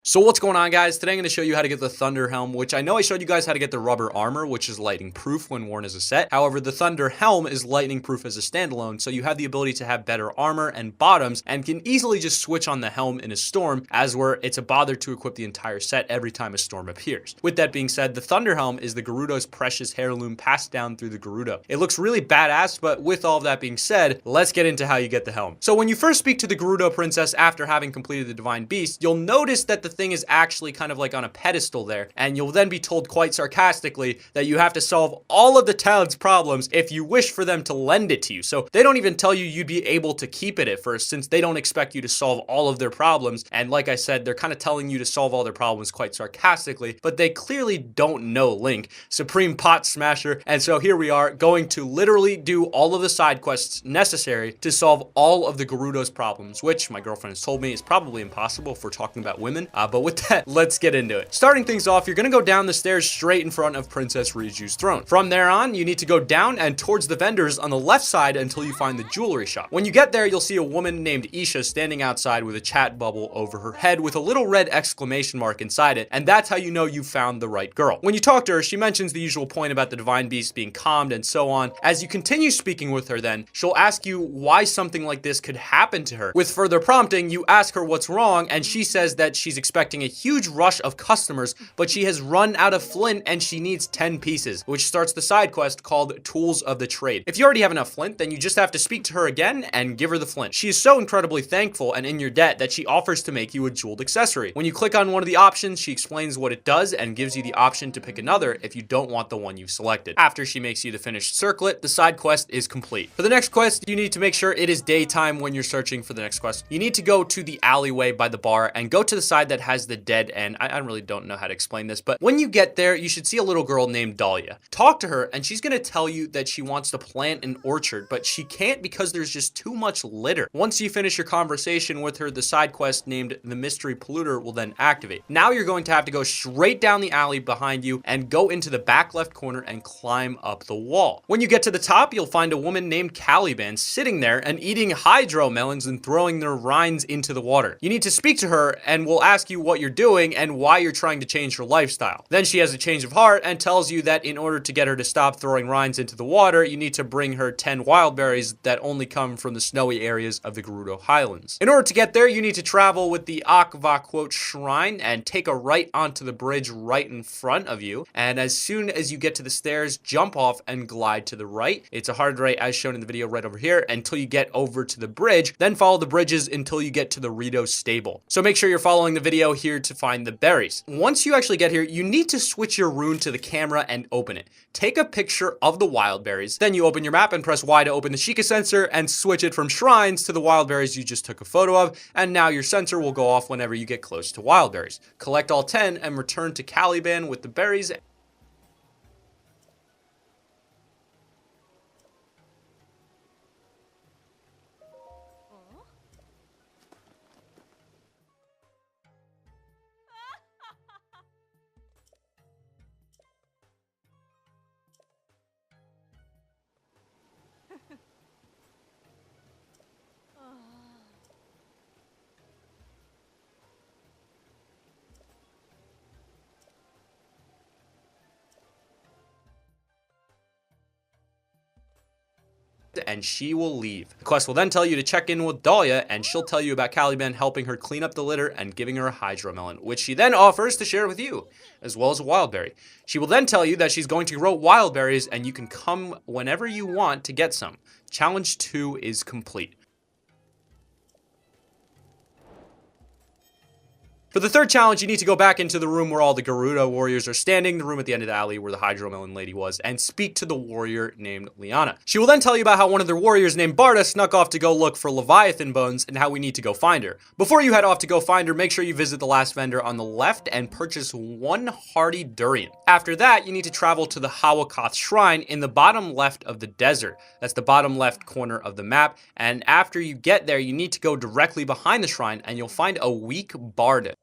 So what's going on, guys? Today I'm going to show you how to get the Thunder Helm, which I know I showed you guys how to get the rubber armor, which is lightning proof when worn as a set. However, the Thunder Helm is lightning proof as a standalone, so you have the ability to have better armor and bottoms and can easily just switch on the helm in a storm, as where it's a bother to equip the entire set every time a storm appears. With that being said, the Thunder Helm is the Gerudo's precious heirloom passed down through the Gerudo. It looks really badass, but with all of that being said, let's get into how you get the helm. So when you first speak to the Gerudo princess after having completed the Divine Beast, you'll notice that the thing is actually kind of like on a pedestal there, and you'll then be told quite sarcastically that you have to solve all of the town's problems if you wish for them to lend it to you. So they don't even tell you you'd be able to keep it at first, since they don't expect you to solve all of their problems. And like I said, they're kind of telling you to solve all their problems quite sarcastically, but they clearly don't know Link, Supreme Pot Smasher. And so here we are going to literally do all of the side quests necessary to solve all of the Gerudo's problems, which my girlfriend has told me is probably impossible if we're talking about women. But with that, let's get into it. Starting things off, you're gonna go down the stairs straight in front of Princess Riju's throne. From there on, you need to go down and towards the vendors on the left side until you find the jewelry shop. When you get there, you'll see a woman named Isha standing outside with a chat bubble over her head with a little red exclamation mark inside it, and that's how you know you found the right girl. When you talk to her, she mentions the usual point about the Divine Beast being calmed and so on. As you continue speaking with her then, she'll ask you why something like this could happen to her. With further prompting, you ask her what's wrong, and she says that she's expecting a huge rush of customers, but she has run out of flint and she needs 10 pieces, which starts the side quest called Tools of the Trade. If you already have enough flint, then you just have to speak to her again and give her the flint. She is so incredibly thankful and in your debt that she offers to make you a jeweled accessory. When you click on one of the options, she explains what it does and gives you the option to pick another if you don't want the one you've selected. After she makes you the finished circlet, the side quest is complete. For the next quest, you need to make sure it is daytime when you're searching for the next quest. You need to go to the alleyway by the bar and go to the side that has the dead end. I really don't know how to explain this, but when you get there, you should see a little girl named Dahlia. Talk to her and she's gonna tell you that she wants to plant an orchard, but she can't because there's just too much litter. Once you finish your conversation with her, the side quest named the Mystery Polluter will then activate. Now you're going to have to go straight down the alley behind you and go into the back left corner and climb up the wall. When you get to the top, you'll find a woman named Caliban sitting there and eating hydro melons and throwing their rinds into the water. You need to speak to her and we'll ask you what you're doing and why you're trying to change her lifestyle. Then she has a change of heart and tells you that in order to get her to stop throwing rinds into the water, you need to bring her 10 wild berries that only come from the snowy areas of the Gerudo Highlands. In order to get there, you need to travel with the Akvaquote Shrine and take a right onto the bridge right in front of you. And as soon as you get to the stairs, jump off and glide to the right. It's a hard right as shown in the video right over here until you get over to the bridge. Then follow the bridges until you get to the Rito stable. So make sure you're following the video here to find the berries. Once you actually get here, you need to switch your rune to the camera and open it. Take a picture of the wild berries, then you open your map and press Y to open the Sheikah sensor and switch it from shrines to the wild berries you just took a photo of, and now your sensor will go off whenever you get close to wild berries. Collect all 10 and return to Caliban with the berries. And she will leave. The quest will then tell you to check in with Dahlia, and she'll tell you about Caliban helping her clean up the litter and giving her a hydromelon, which she then offers to share with you, as well as a wildberry. She will then tell you that she's going to grow wildberries and you can come whenever you want to get some. Challenge 2 is complete. For the third challenge, you need to go back into the room where all the Gerudo warriors are standing, the room at the end of the alley where the Hydromelon lady was, and speak to the warrior named Liana. She will then tell you about how one of their warriors named Barda snuck off to go look for Leviathan bones and how we need to go find her. Before you head off to go find her, make sure you visit the last vendor on the left and purchase one hearty durian. After that, you need to travel to the Hawakoth Shrine in the bottom left of the desert. That's the bottom left corner of the map, and after you get there, you need to go directly behind the shrine and you'll find a weak Barda.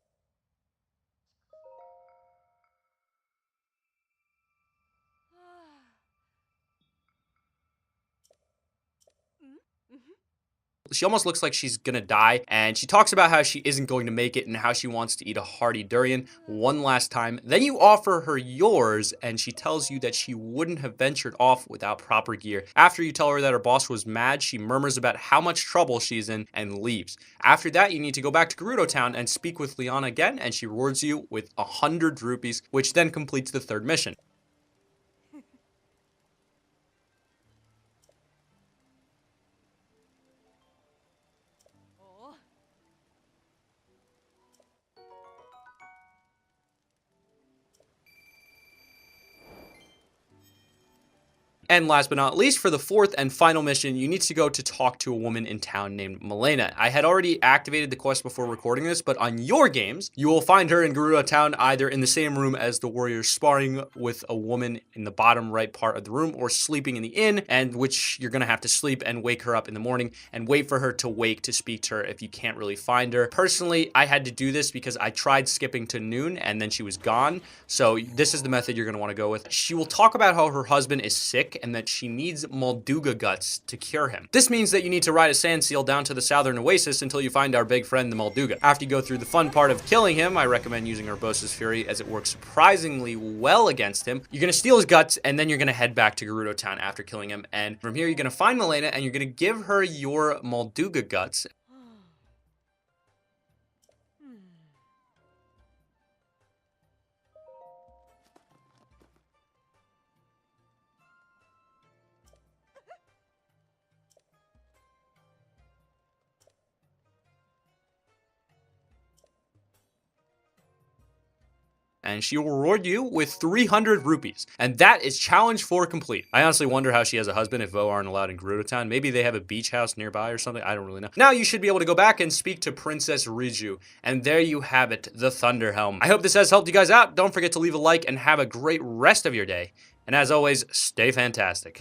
She almost looks like she's gonna die, and she talks about how she isn't going to make it and how she wants to eat a hearty durian one last time. Then you offer her yours, and she tells you that she wouldn't have ventured off without proper gear. After you tell her that her boss was mad, she murmurs about how much trouble she's in and leaves. After that, you need to go back to Gerudo Town and speak with Liana again, and she rewards you with 100 rupees, which then completes the third mission. And last but not least, for the fourth and final mission, you need to go to talk to a woman in town named Milena. I had already activated the quest before recording this, but on your games, you will find her in Gerudo Town either in the same room as the warriors sparring with a woman in the bottom right part of the room, or sleeping in the inn, and which you're gonna have to sleep and wake her up in the morning and wait for her to wake to speak to her if you can't really find her. Personally, I had to do this because I tried skipping to noon and then she was gone. So this is the method you're gonna wanna go with. She will talk about how her husband is sick and that she needs Molduga guts to cure him. This means that you need to ride a sand seal down to the southern oasis until you find our big friend, the Molduga. After you go through the fun part of killing him, I recommend using Urbosa's Fury as it works surprisingly well against him. You're gonna steal his guts, and then you're gonna head back to Gerudo Town after killing him. And from here, you're gonna find Milena, and you're gonna give her your Molduga guts. And she will reward you with 300 rupees. And that is challenge 4 complete. I honestly wonder how she has a husband if Vo aren't allowed in Gerudo Town. Maybe they have a beach house nearby or something. I don't really know. Now you should be able to go back and speak to Princess Riju. And there you have it, the Thunder Helm. I hope this has helped you guys out. Don't forget to leave a like and have a great rest of your day. And as always, stay fantastic.